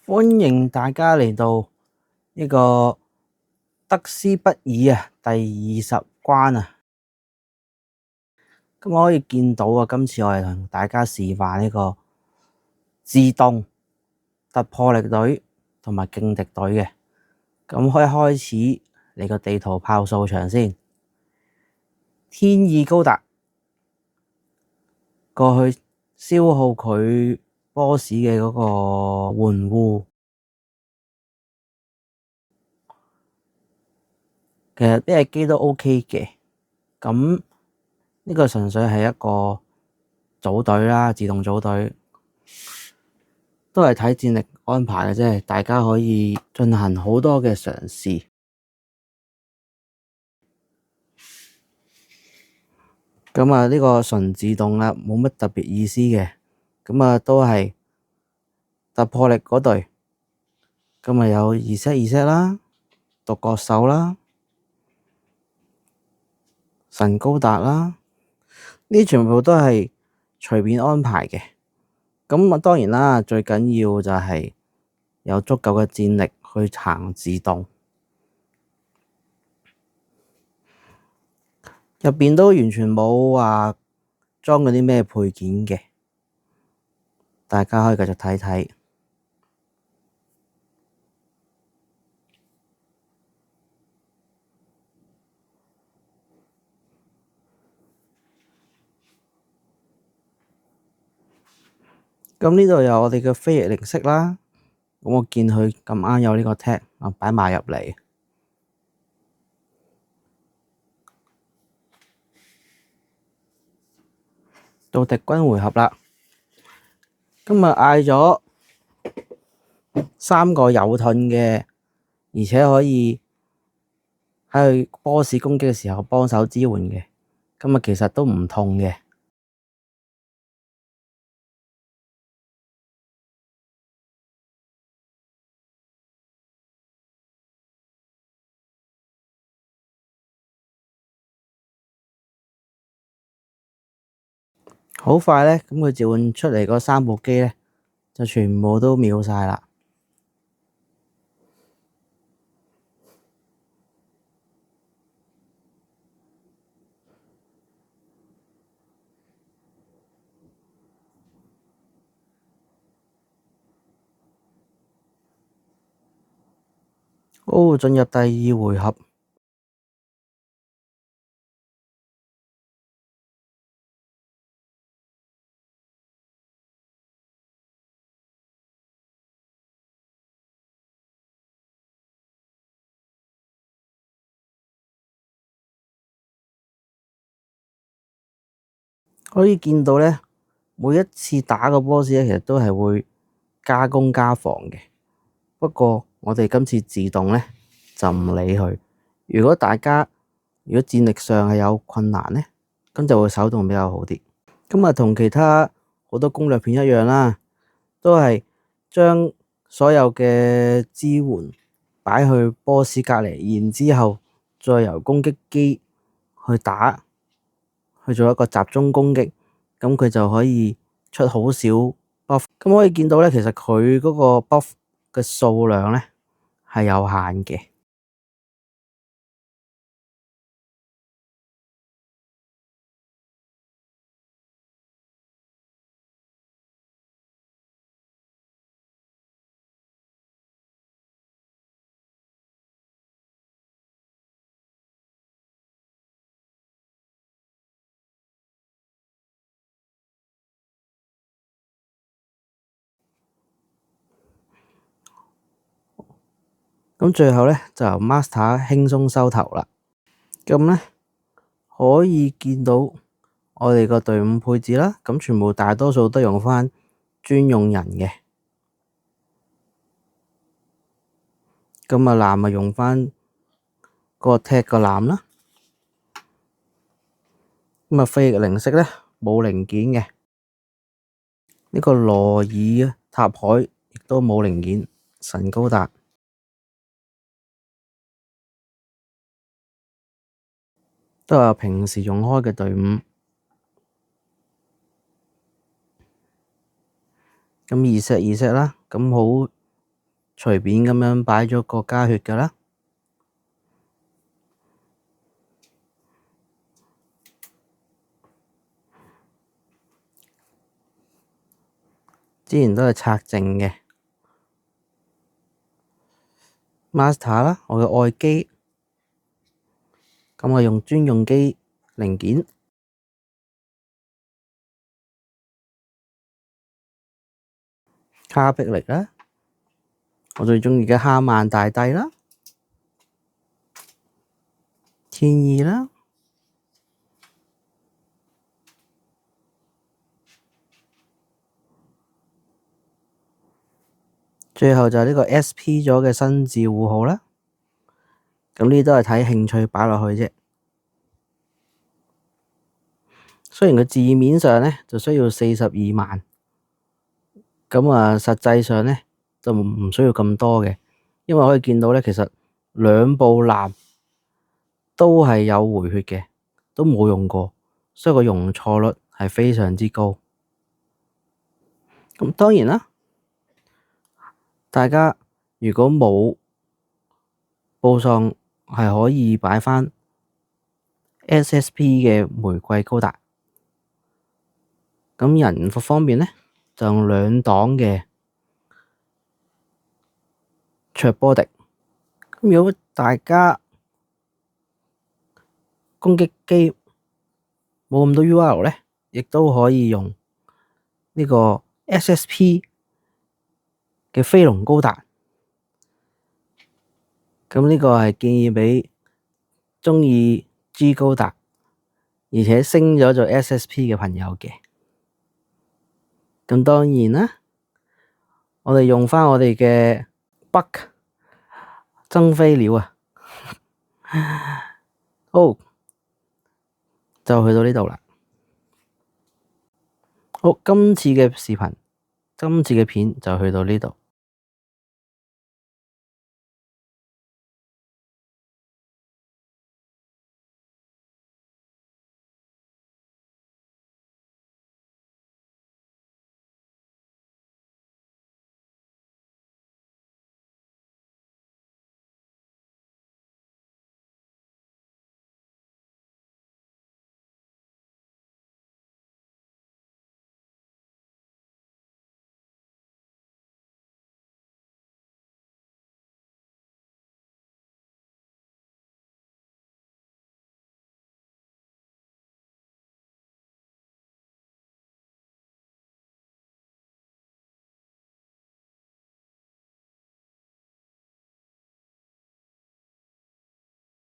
歡迎大家嚟到呢個得斯不爾啊，第20關啊。咁可以見到啊，今次我哋同大家示範呢個自動突破力隊同埋勁敵隊嘅。咁可以開始嚟個地圖炮掃場先。天意高達過去消耗佢 boss 嘅嗰個援護。其實呢隻機都 OK 嘅，咁呢個純粹係一個組隊啦，自動組隊都係睇戰力安排嘅啫，大家可以進行好多嘅嘗試。咁啊，呢個純自動啦，冇乜特別意思嘅，咁啊都係突破力嗰隊，咁啊有2set啦，獨角獸啦，神高達啦，呢全部都係隨便安排嘅。咁啊當然啦，最緊要就係有足夠嘅戰力去行自動。入邊都完全冇話裝嗰啲咩配件嘅，大家可以繼續睇睇。咁呢度有我哋嘅飛翼零式啦，咁我見佢咁啱有呢個 tag，我擺埋入嚟。到敵軍回合啦，今日嗌咗3個有盾嘅，而且可以喺佢 boss 攻擊嘅時候幫手支援嘅，咁啊其實都唔痛嘅。好快咧，咁佢召喚出嚟嗰3部機咧，就全部都秒晒啦。進入第2回合。可以見到咧，每一次打個 boss 咧，其實都係會加攻加防嘅。不過我哋今次自動咧就唔理佢。如果戰力上係有困難咧，咁就會手動比較好啲。咁啊，同其他好多攻略片一樣啦，都係將所有嘅支援擺去 boss 隔離，然之後再由攻擊機去打。去做一個集中攻擊，咁佢就可以出好少 buff。咁可以見到咧，其實佢嗰個 buff 嘅數量咧係有限嘅。咁最後咧就由 Master 輕鬆收頭啦。咁咧可以見到我哋個隊伍配置啦，咁全部大多數都用返專用人嘅。咁啊藍啊用返個 tag 個藍啦。咁啊飛翼零式咧冇零件嘅。呢個羅爾塔海亦都冇零件。神高達都係平時用開嘅隊伍。咁2set啦，咁好隨便咁樣擺咗個加血㗎啦。之前都係拆剩嘅 Master 啦，我嘅愛機，咁我用專用機零件，卡碧力啦，我最鍾意嘅哈曼大帝啦，天意啦，最後就係呢個 SP 咗嘅新字戶號啦。咁呢啲都係睇興趣擺落去啫。雖然個字面上呢就需要42萬，咁實際上呢就唔需要咁多嘅，因為可以見到呢，其實兩部艦都係有回血嘅，都冇用過，所以個容錯率係非常之高。咁當然啦，大家如果冇布喪，係可以擺返 SSP 嘅玫瑰高達。咁人服方面呢，就用2檔嘅卓波迪。咁如果大家攻擊機冇咁多 UR 呢，亦都可以用呢個 SSP 嘅飛龍高達。咁呢個係建議畀鍾意 G 高達，而且升咗做 SSP 嘅朋友嘅。咁當然啦，我哋用返我哋嘅 Buck 增飛料啊，好，就去到呢度啦。好，今次嘅視頻，今次嘅片就去到呢度。